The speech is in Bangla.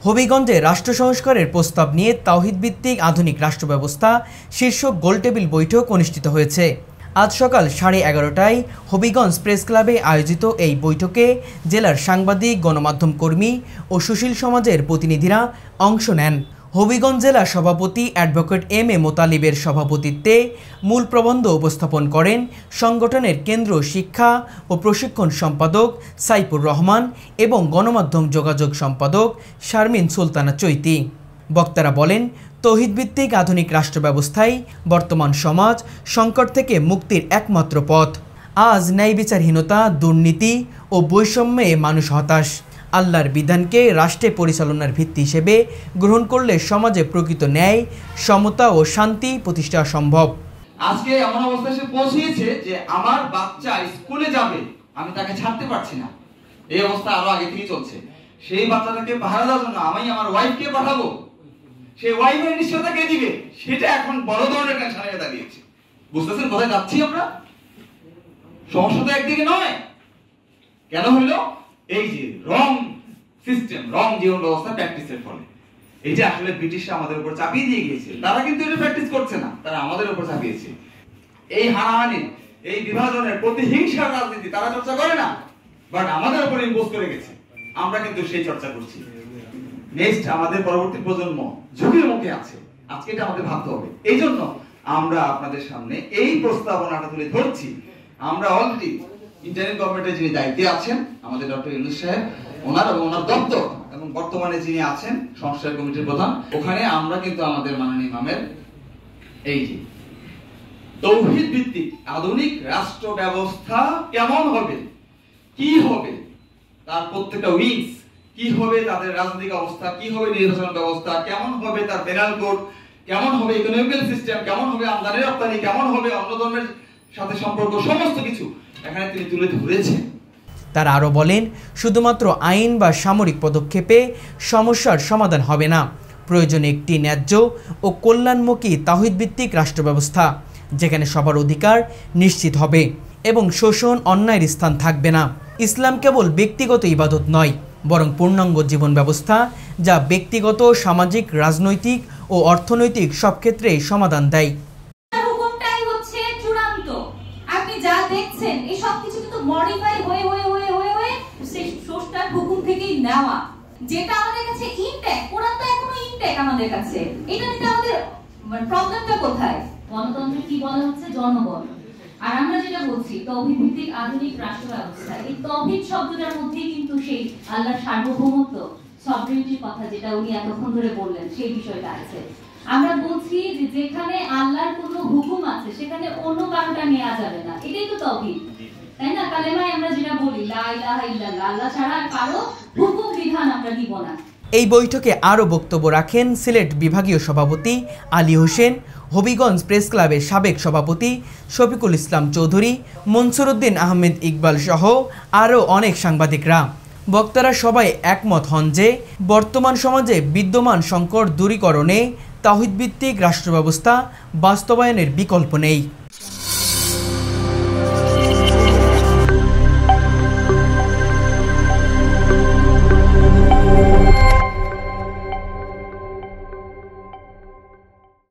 হবিগঞ্জে রাষ্ট্র সংস্কারের প্রস্তাব নিয়ে তাওহিদ ভিত্তিক আধুনিক রাষ্ট্র ব্যবস্থা শীর্ষক গোলটেবিল বৈঠক অনুষ্ঠিত হয়েছে। আজ সকাল 11:30টায় হবিগঞ্জ প্রেস ক্লাবে আয়োজিত এই বৈঠকে জেলার সাংবাদিক, গণমাধ্যম কর্মী ও সুশীল সমাজের প্রতিনিধিরা অংশ নেন। হবিগঞ্জ জেলা সভাপতি অ্যাডভোকেট এম.এ. মোতালিবের সভাপতিত্বে মূল প্রবন্ধ উপস্থাপন করেন সংগঠনের কেন্দ্র শিক্ষা ও প্রশিক্ষণ সম্পাদক সাইফুর রহমান এবং গণমাধ্যম যোগাযোগ সম্পাদক শারমিন সুলতানা চৈতি। বক্তারা বলেন, তৌহিদভিত্তিক আধুনিক রাষ্ট্র ব্যবস্থাই বর্তমান সমাজ সংকট থেকে মুক্তির একমাত্র পথ। আজ ন্যায় বিচারহীনতা, দুর্নীতি ও বৈষম্যে মানুষ হতাশ। আল্লাহর বিধানকে রাষ্ট্রে পরিচালনার ভিত্তি হিসেবে গ্রহণ করলে সমাজে প্রকৃত ন্যায়, সমতা ও শান্তি প্রতিষ্ঠা সম্ভব। আজকে এমন অবস্থা এসে পৌঁছেছে যে আমার বাচ্চা স্কুলে যাবে, আমি তাকে ছাড়তে পারছি না। এই অবস্থা আরো আগে থেকে চলছে। সেই বাচ্চাটাকে পাহারা দেওয়ার জন্য আমি আমার ওয়াইফকে পাঠাবো, সেই ওয়াইফের নিশ্চয়তা কে দিবে, সেটা এখন বড় ধরনের টেনশন হয়ে দাঁড়িয়েছে। বুঝতেছেন কোথায় যাচ্ছি আমরা? সমস্যা তো একদিকে নয়। কেন হলো? এই যে রং সিস্টেম, রং জীবন ব্যবস্থা প্র্যাকটিসের ফলে এটা আসলে ব্রিটিশরা আমাদের উপর চাপিয়ে দিয়ে গিয়েছে। তারা কিন্তু এটা প্র্যাকটিস করছে না, তারা আমাদের উপর চাপিয়েছে। এই হানাহানি, এই বিভাজনের, প্রতিহিংসার রাজনীতি তারা চর্চা করে না, বাট আমাদের উপর ইম্পোজ করে গেছে। আমরা কিন্তু সেই চর্চা করছি। নেক্সট আমাদের পরবর্তী প্রজন্ম ঝুঁকির মুখে আছে। আজকে এটা আমাদের ভাবতে হবে। এই জন্য আমরা আপনাদের সামনে এই প্রস্তাবনাটা তুলে ধরছি। আমরা অলরেডি ইন্টারিম গভর্নমেন্টের যিনি দায়িত্বে আছেন আমাদের ডক্টর ইউনূস সাহেব, ওনার এবং ওনার দপ্তর, এবং বর্তমানে যিনি আছেন সংস্কার কমিটির প্রধান, ওখানে আমরা কিন্তু আমাদের মাননীয় ইমামের এই যে তৌহিদ ভিত্তিক আধুনিক রাষ্ট্র ব্যবস্থা কেমন হবে, কি হবে, তার প্রত্যেকটা উইংস কি হবে, তাদের রাজনৈতিক অবস্থা কি হবে, নির্বাচন ব্যবস্থা কেমন হবে, তার পেনাল কোড কেমন হবে, ইকোনমিক্যাল সিস্টেম কেমন হবে, আমদানি রপ্তানি কেমন হবে, অন্য ধর্মের সাথে সম্পর্ক, সমস্ত কিছু এখানে তিনি তুলে ধরেছেন। তারা আরও বলেন, শুধুমাত্র আইন বা সামরিক পদক্ষেপে সমস্যার সমাধান হবে না। প্রয়োজনে একটি ন্যায্য ও কল্যাণমুখী তাওহীদভিত্তিক রাষ্ট্র ব্যবস্থা, যেখানে সবার অধিকার নিশ্চিত হবে এবং শোষণ, অন্যায়ের স্থান থাকবে না। ইসলাম কেবল ব্যক্তিগত ইবাদত নয়, বরং পূর্ণাঙ্গ জীবন ব্যবস্থা, যা ব্যক্তিগত, সামাজিক, রাজনৈতিক ও অর্থনৈতিক সব ক্ষেত্রেই সমাধান দেয়। যা দেখছেন এই সব কিছু কিন্তু মডিফাই হয়ে হয়ে হয়ে হয়ে হয়ে সেই স্রষ্টার হুকুম থেকেই নেওয়া, যেটা আমাদের কাছে ইনট্যাক্ট। কোরআন তো এখনো ইনট্যাক্ট আমাদের কাছে। এটা নিতে আমাদের প্রবলেমটা কোথায়? গণতন্ত্র কি বলা হচ্ছে? জনগণ। আর আমরা যেটা বলছি তাওহীদ ভিত্তিক আধুনিক রাষ্ট্র ব্যবস্থা, এই তাওহীদ শব্দটার মধ্যেই কিন্তু সেই আল্লাহর সার্বভৌমত্ব, সভরেনিটির কথা যেটা উনি এতক্ষণ ধরে বললেন, সেই বিষয়টা আছে। আমরা বলছি যে যেখানে আল্লাহর কোনো হুকুম আছে সেখানে অন্য কারোটা নেওয়া যাবে না। এটাই তো তাওহীদ, তাই না? কালেমায় আমরা যেটা বলি লা ইলাহা ইল্লাল্লাহ, আল্লাহ ছাড়া আর কারো হুকুম বিধান আমরা নিব না। এই বৈঠকে আরও বক্তব্য রাখেন সিলেট বিভাগীয় সভাপতি আলী হোসেন, হবিগঞ্জ প্রেস ক্লাবের সাবেক সভাপতি শফিকুল ইসলাম চৌধুরী, মনসুর উদ্দিন আহমেদ ইকবাল সহ আরও অনেক সাংবাদিকরা। বক্তারা সবাই একমত হন যে বর্তমান সমাজে বিদ্যমান সংকট দূরীকরণে তাওহীদভিত্তিক রাষ্ট্র ব্যবস্থা বাস্তবায়নের বিকল্প নেই।